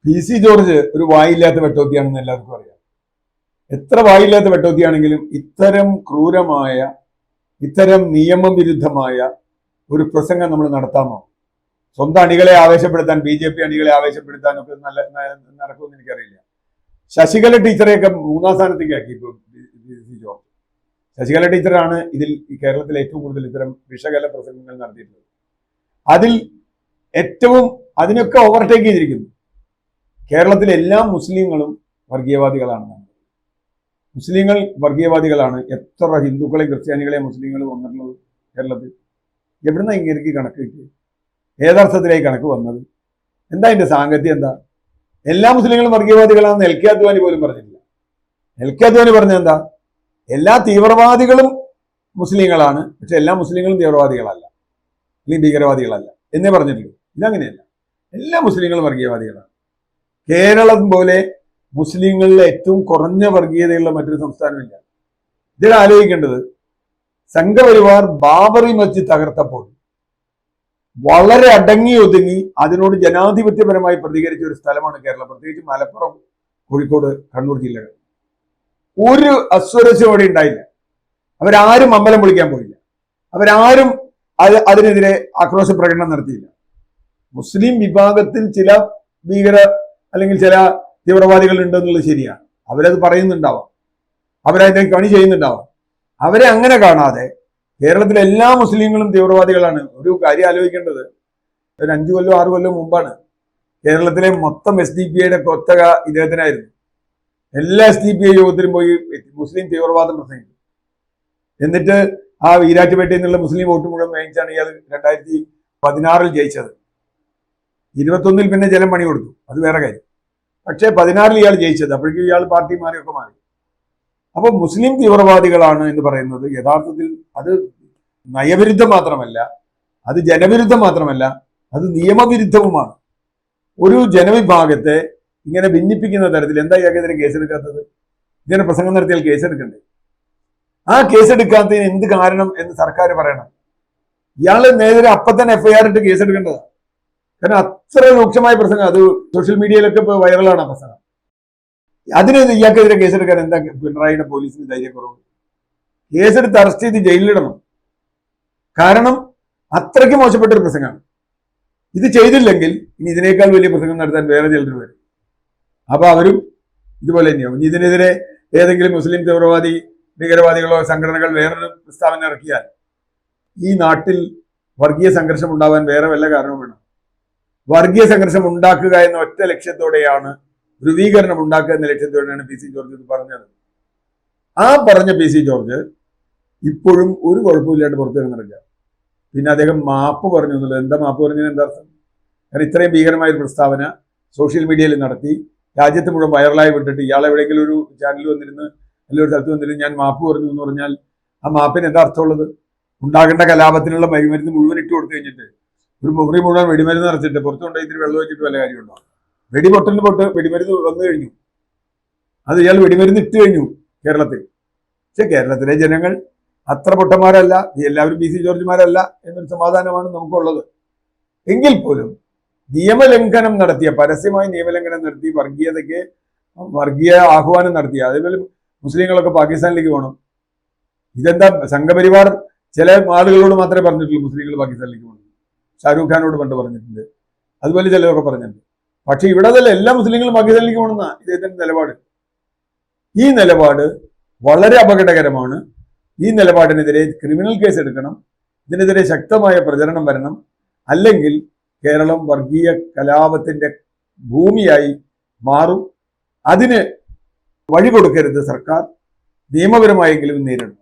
PC George ഒരു വായില്ലാത്ത വെട്ടോത്തിയാണെന്ന് എല്ലാവർക്കും അറിയാം. എത്ര വായില്ലാത്ത വെട്ടോത്തിയാണെങ്കിലും ഇത്തരം ക്രൂരമായ, ഇത്തരം നിയമവിരുദ്ധമായ ഒരു പ്രസംഗം നമ്മൾ നടത്താമോ? സ്വന്തം അണികളെ ആവേശപ്പെടുത്താൻ, BJP അണികളെ ആവേശപ്പെടുത്താനൊക്കെ നടക്കുമെന്ന് എനിക്കറിയില്ല. ശശികല ടീച്ചറെയൊക്കെ 3-ാം സ്ഥാനത്തേക്ക് ആക്കി ഇപ്പോൾ PC ജോർജ്. ശശികല ടീച്ചറാണ് ഇതിൽ കേരളത്തിൽ ഏറ്റവും കൂടുതൽ ഇത്തരം വിഷകല പ്രസംഗങ്ങൾ നടത്തിയിട്ടുള്ളത്. അതിൽ ഏറ്റവും അതിനൊക്കെ ഓവർടേക്ക് ചെയ്തിരിക്കുന്നു. കേരളത്തിലെ എല്ലാ മുസ്ലിങ്ങളും വർഗീയവാദികളാണെന്നാണ്. മുസ്ലിങ്ങൾ വർഗീയവാദികളാണ്. എത്ര ഹിന്ദുക്കളെയും ക്രിസ്ത്യാനികളെയും മുസ്ലിങ്ങളും വന്നിട്ടുള്ളത് കേരളത്തിൽ? എവിടുന്ന ഇങ്ങനെ കണക്ക് കിട്ടിയത്? ഏതർത്ഥത്തിലേക്ക് കണക്ക് വന്നത്? എന്താ അതിന്റെ സാങ്കത്യം? എന്താ എല്ലാ മുസ്ലിങ്ങളും വർഗീയവാദികളാണെന്ന് LK അദ്വാനി പോലും പറഞ്ഞിട്ടില്ല. LK അദ്വാനി പറഞ്ഞ എന്താ? എല്ലാ തീവ്രവാദികളും മുസ്ലിങ്ങളാണ്, പക്ഷെ എല്ലാ മുസ്ലിങ്ങളും തീവ്രവാദികളല്ല, അല്ലെങ്കിൽ ഭീകരവാദികളല്ല എന്നേ പറഞ്ഞിട്ടുള്ളൂ. ഇതങ്ങനെയല്ല, എല്ലാ മുസ്ലിങ്ങളും വർഗീയവാദികളാണ്. കേരളം പോലെ മുസ്ലിങ്ങളിലെ ഏറ്റവും കുറഞ്ഞ വർഗീയതയുള്ള മറ്റൊരു സംസ്ഥാനമില്ല. ഇതിൽ ആലോചിക്കേണ്ടത്, സംഘപരിവാർ ബാബറി മസ്ജിദ് തകർത്തപ്പോൾ വളരെ അടങ്ങി ഒതുങ്ങി അതിനോട് ജനാധിപത്യപരമായി പ്രതികരിച്ച ഒരു സ്ഥലമാണ് കേരളം, പ്രത്യേകിച്ച് മലപ്പുറം, കോഴിക്കോട്, കണ്ണൂർ ജില്ലകൾ. ഒരു അസ്വരസ്യം അവിടെ ഉണ്ടായില്ല. അവരാരും അമ്പലം പൊളിക്കാൻ പോയില്ല. അവരാരും അതിനെതിരെ ആക്രോശ പ്രകടനം നടത്തിയില്ല. മുസ്ലിം വിഭാഗത്തിൽ ചില ഭീകര അല്ലെങ്കിൽ ചില തീവ്രവാദികൾ ഉണ്ടെന്നുള്ളത് ശരിയാണ്. അവരത് പറയുന്നുണ്ടാവാം, അവരതിനെ കണി ചെയ്യുന്നുണ്ടാവാം. അവരെ അങ്ങനെ കാണാതെ കേരളത്തിലെ എല്ലാ മുസ്ലിങ്ങളും തീവ്രവാദികളാണ്. ഒരു കാര്യം ആലോചിക്കേണ്ടത്, ഒരു 5 കൊല്ലം 6 കൊല്ലം മുമ്പാണ് കേരളത്തിലെ മൊത്തം SDPIയുടെ കൊത്തക ഇദ്ദേഹത്തിനായിരുന്നു. എല്ലാ SDPI യോഗത്തിലും പോയി മുസ്ലിം തീവ്രവാദം പ്രസംഗിക്കും. എന്നിട്ട് ആ ഈരാറ്റുപേട്ടയിൽ നിന്നുള്ള മുസ്ലിം വോട്ട് മുഴുവൻ വാങ്ങിച്ചാണ് ഇയാൾ 2016 ജയിച്ചത്. 21 പിന്നെ ജനം പണി കൊടുത്തു, അത് വേറെ കാര്യം. പക്ഷേ 16 ഇയാൾ ജയിച്ചത്. അപ്പോഴേക്കും ഇയാൾ പാർട്ടി മാറിയൊക്കെ മാറി. അപ്പൊ മുസ്ലിം തീവ്രവാദികളാണ് എന്ന് പറയുന്നത് യഥാർത്ഥത്തിൽ അത് നയവിരുദ്ധം മാത്രമല്ല, അത് ജനവിരുദ്ധം മാത്രമല്ല, അത് നിയമവിരുദ്ധവുമാണ്. ഒരു ജനവിഭാഗത്തെ ഇങ്ങനെ ഭിന്നിപ്പിക്കുന്ന തരത്തിൽ എന്താ ഇയാൾക്കെതിരെ കേസെടുക്കാത്തത്? ഇങ്ങനെ പ്രസംഗം നടത്തിയാൽ കേസെടുക്കണ്ടേ? ആ കേസെടുക്കാത്തതിന് എന്ത് കാരണം എന്ന് സർക്കാർ പറയണം. ഇയാള് നേരെ അപ്പം തന്നെ FIR ഇട്ട് കേസെടുക്കേണ്ടതാണ്. കാരണം അത്ര രൂക്ഷമായ പ്രസംഗം, അത് സോഷ്യൽ മീഡിയയിലൊക്കെ ഇപ്പോൾ വൈറലാണ് ആ പ്രസംഗം. അതിന് ഇയാൾക്കെതിരെ കേസെടുക്കാൻ എന്താ പിണറായിയുടെ പോലീസിന് ധൈര്യക്കുറവ്? കേസെടുത്ത് അറസ്റ്റ് ചെയ്ത് ജയിലിലിടണം. കാരണം അത്രയ്ക്ക് മോശപ്പെട്ട ഒരു പ്രസംഗമാണ്. ഇത് ചെയ്തില്ലെങ്കിൽ ഇനി ഇതിനേക്കാൾ വലിയ പ്രസംഗം നടത്താൻ വേറെ ചിലർ വരും. അപ്പൊ അവരും ഇതുപോലെ തന്നെയാവും. ഇനി ഇതിനെതിരെ ഏതെങ്കിലും മുസ്ലിം തീവ്രവാദി ഭീകരവാദികളോ സംഘടനകൾ വേറൊരു പ്രസ്താവന ഇറക്കിയാൽ ഈ നാട്ടിൽ വർഗീയ സംഘർഷം ഉണ്ടാവാൻ വേറെ വല്ല കാരണവും വേണം. വർഗീയ സംഘർഷം ഉണ്ടാക്കുക എന്ന ഒറ്റ ലക്ഷ്യത്തോടെയാണ്, ധ്രുവീകരണം ഉണ്ടാക്കുക എന്ന ലക്ഷ്യത്തോടെയാണ് PC ജോർജ് ഇത് പറഞ്ഞത്. ആ പറഞ്ഞ PC ജോർജ് ഇപ്പോഴും ഒരു കുഴപ്പമില്ലാണ്ട് പുറത്തു നടക്കുക. പിന്നെ അദ്ദേഹം മാപ്പ് പറഞ്ഞു എന്നുള്ളത്, എന്താ മാപ്പ് പറഞ്ഞതിന് എന്താ അർത്ഥം? കാരണം ഇത്രയും ഭീകരമായ ഒരു പ്രസ്താവന സോഷ്യൽ മീഡിയയിൽ നടത്തി രാജ്യത്ത് മുഴുവൻ വൈറലായി വിട്ടിട്ട് ഇയാൾ എവിടെയെങ്കിലും ഒരു ചാനൽ വന്നിരുന്ന് അല്ലെങ്കിൽ ഒരു സ്ഥലത്ത് വന്നിരുന്ന് ഞാൻ മാപ്പ് പറഞ്ഞു എന്ന് പറഞ്ഞാൽ ആ മാപ്പിന് എന്താ അർത്ഥമുള്ളത്? ഉണ്ടാകേണ്ട കലാപത്തിനുള്ള മരുന്ന് മുഴുവൻ ഇട്ട് കൊടുത്തു കഴിഞ്ഞിട്ട് ഒരു മുറി മുഴുവൻ വെടിമരുന്ന് നിറച്ചിട്ട് പുറത്തു കൊണ്ടുപോയി ഇത്തിരി വെള്ളം വെച്ചിട്ട് വല്ല കാര്യമുണ്ടോ? വെടിപൊട്ടലിന് വെടിമരുന്ന് വന്നു കഴിഞ്ഞു, അത് ഇയാൾ വെടിമരുന്ന് ഇട്ട് കഴിഞ്ഞു കേരളത്തിൽ. പക്ഷെ കേരളത്തിലെ ജനങ്ങൾ അത്ര പൊട്ടന്മാരല്ല, എല്ലാവരും PC ജോർജുമാരല്ല എന്നൊരു സമാധാനമാണ് നമുക്കുള്ളത്. എങ്കിൽ പോലും നിയമലംഘനം നടത്തിയ, പരസ്യമായി നിയമലംഘനം നടത്തി വർഗീയ ആഹ്വാനം നടത്തിയ, അതേപോലെ മുസ്ലിങ്ങളൊക്കെ പാകിസ്ഥാനിലേക്ക് പോകണം. ഇതെന്താ സംഘപരിവാർ ചില ആളുകളോട് മാത്രമേ പറഞ്ഞിട്ടുള്ളൂ മുസ്ലിങ്ങൾ പാകിസ്ഥാനിലേക്ക് പോകണം. ഷാരൂഖ് ഖാനോട് പണ്ട് പറഞ്ഞിട്ടുണ്ട്, അതുപോലെ ചിലരൊക്കെ പറഞ്ഞിട്ടുണ്ട്. പക്ഷെ ഇവിടെ അതല്ല, എല്ലാ മുസ്ലിങ്ങളും പാകിസ്ഥാനിലേക്ക് പോകണമെന്ന ഇദ്ദേഹത്തിന്റെ നിലപാട്. ഈ നിലപാട് വളരെ അപകടകരമാണ്. ഈ നിലപാടിനെതിരെ ക്രിമിനൽ കേസ് എടുക്കണം. ഇതിനെതിരെ ശക്തമായ പ്രചരണം വരണം. അല്ലെങ്കിൽ കേരളം വർഗീയ കലാപത്തിന്റെ ഭൂമിയായി മാറും. അതിന് വഴി കൊടുക്കരുത് സർക്കാർ. നിയമപരമായെങ്കിലും നേരിടണം.